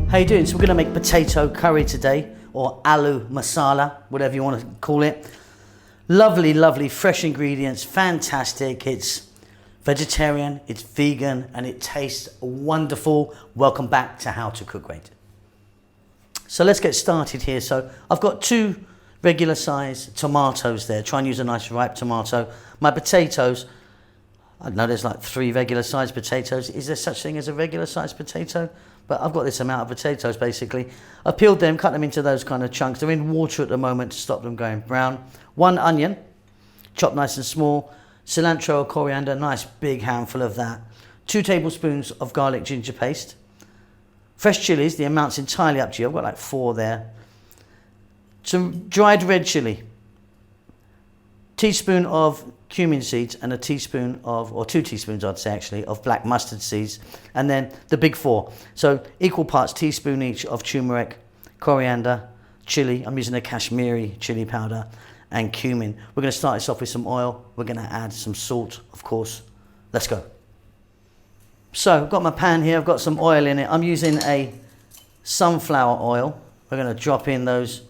How you doing? So we're going to make potato curry today, or aloo masala, whatever you want to call it. Lovely, lovely, fresh ingredients, fantastic. It's vegetarian, it's vegan, and it tastes wonderful. Welcome back to How to Cook Great. So let's get started here. So I've got 2 regular size tomatoes there. Try and use a nice ripe tomato. My potatoes, I don't know, there's like 3 regular size potatoes. Is there such thing as a regular size potato? But I've got this amount of potatoes basically. I peeled them, cut them into those kind of chunks. They're in water at the moment to stop them going brown. 1 onion, chopped nice and small. Cilantro or coriander, nice big handful of that. 2 tablespoons of garlic ginger paste. Fresh chilies, the amount's entirely up to you. I've got like 4 there. Some dried red chili. Teaspoon of cumin seeds and a teaspoon of, or 2 teaspoons I'd say actually, of black mustard seeds. And then the big 4. So equal parts, teaspoon each of turmeric, coriander, chili. I'm using a Kashmiri chili powder and cumin. We're going to start this off with some oil. We're going to add some salt, of course. Let's go. So I've got my pan here. I've got some oil in it. I'm using a sunflower oil. We're going to drop in those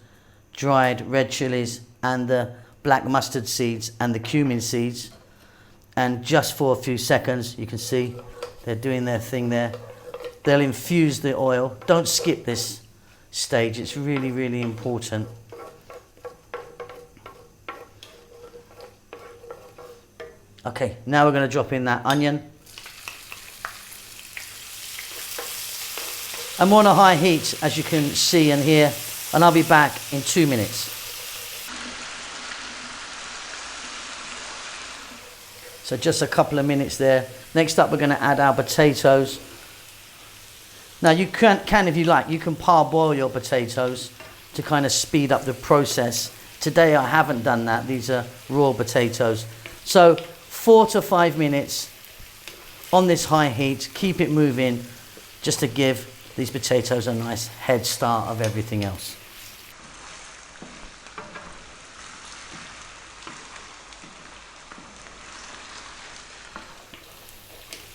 dried red chilies and the black mustard seeds and the cumin seeds, and just for a few seconds, you can see they're doing their thing there. They'll infuse the oil. Don't skip this stage, it's really, really important. Okay, now we're going to drop in that onion. I'm on a high heat, as you can see and hear, and I'll be back in 2 minutes. So just a couple of minutes there. Next up, we're going to add our potatoes. Now you can, if you like, you can parboil your potatoes to kind of speed up the process. Today I haven't done that. These are raw potatoes. So 4 to 5 minutes on this high heat. Keep it moving just to give these potatoes a nice head start of everything else.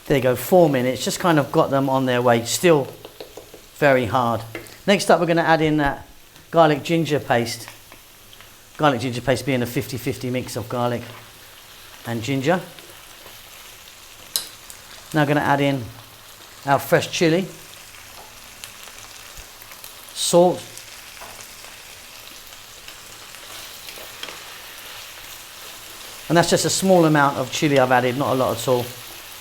There you go, 4 minutes, just kind of got them on their way, still very hard. Next up, we're going to add in that garlic ginger paste. Garlic ginger paste being a 50-50 mix of garlic and ginger. Now going to add in our fresh chili, salt, and that's just a small amount of chili I've added, not a lot at all.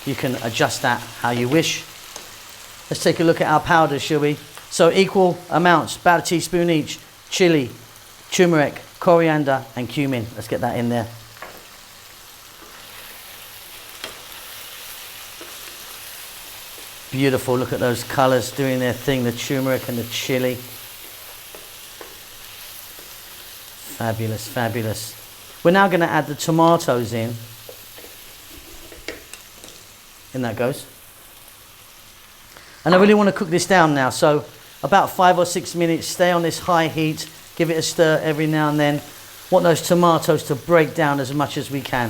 You can adjust that how you wish. Let's take a look at our powders, shall we? So equal amounts, about a teaspoon each. Chili, turmeric, coriander and cumin. Let's get that in there. Beautiful, look at those colours doing their thing, the turmeric and the chili. Fabulous, fabulous. We're now going to add the tomatoes in. In that goes. And I really want to cook this down now, so about 5 or 6 minutes. Stay on this high heat, give it a stir every now and then. Want those tomatoes to break down as much as we can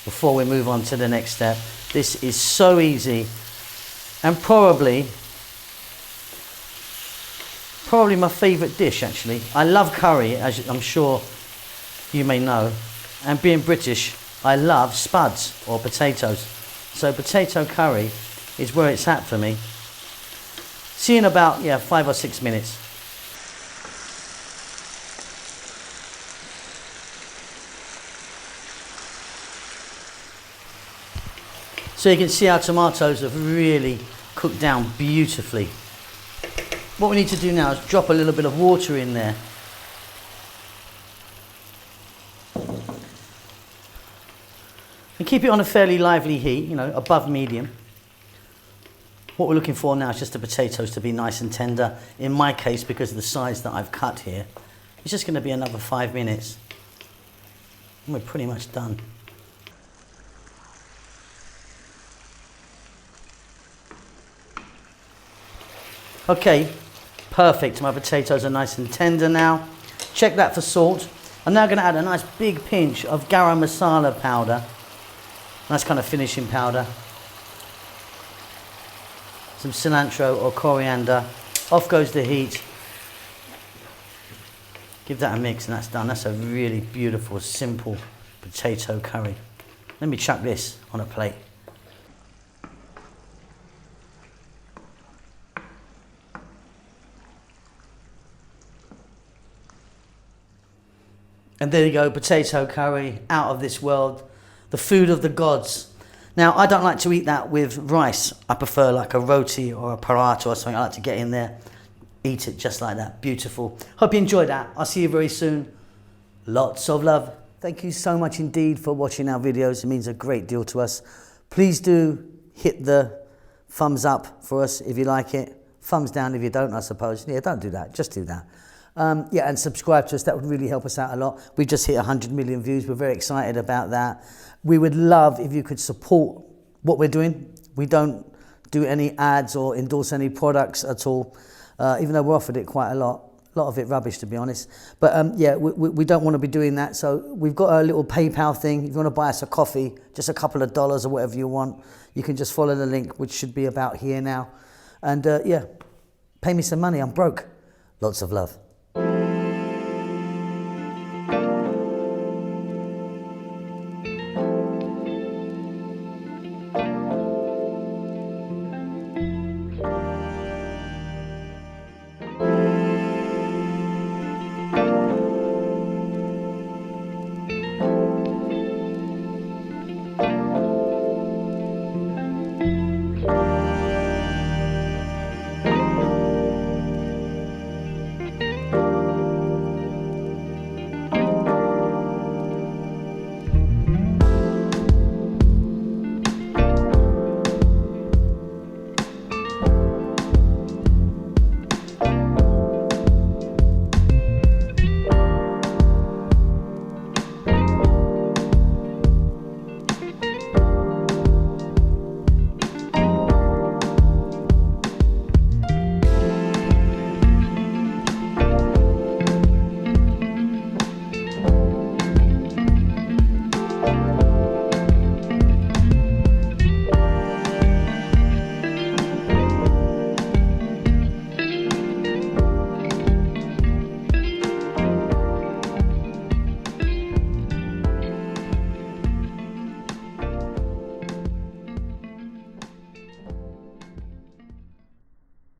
before we move on to the next step. This is so easy, and probably my favorite dish actually. I love curry, as I'm sure you may know, and being British, I love spuds or potatoes. So potato curry is where it's at for me. See you in about 5 or 6 minutes. So you can see our tomatoes have really cooked down beautifully. What we need to do now is drop a little bit of water in there. And keep it on a fairly lively heat, above medium. What we're looking for now is just the potatoes to be nice and tender. In my case, because of the size that I've cut here, it's just going to be another 5 minutes. And we're pretty much done. Okay, perfect. My potatoes are nice and tender now. Check that for salt. I'm now going to add a nice big pinch of garam masala powder. Nice kind of finishing powder. Some cilantro or coriander Off goes the heat. Give that a mix and that's done. That's a really beautiful, simple potato curry. Let me chuck this on a plate. And there you go, potato curry, out of this world. The food of the gods. Now, I don't like to eat that with rice. I prefer like a roti or a paratha or something. I like to get in there, eat it just like that. Beautiful. Hope you enjoyed that. I'll see you very soon. Lots of love. Thank you so much indeed for watching our videos. It means a great deal to us. Please do hit the thumbs up for us if you like it. Thumbs down if you don't, I suppose. Yeah, don't do that. Just do that. Yeah, and subscribe to us. That would really help us out a lot. We've just hit 100 million views. We're very excited about that. We would love if you could support what we're doing. We don't do any ads or endorse any products at all, even though we're offered it quite a lot. A lot of it rubbish, to be honest. But yeah, we don't want to be doing that. So we've got a little PayPal thing. If you want to buy us a coffee, just a couple of dollars or whatever you want, you can just follow the link, which should be about here now. And yeah, pay me some money. I'm broke. Lots of love.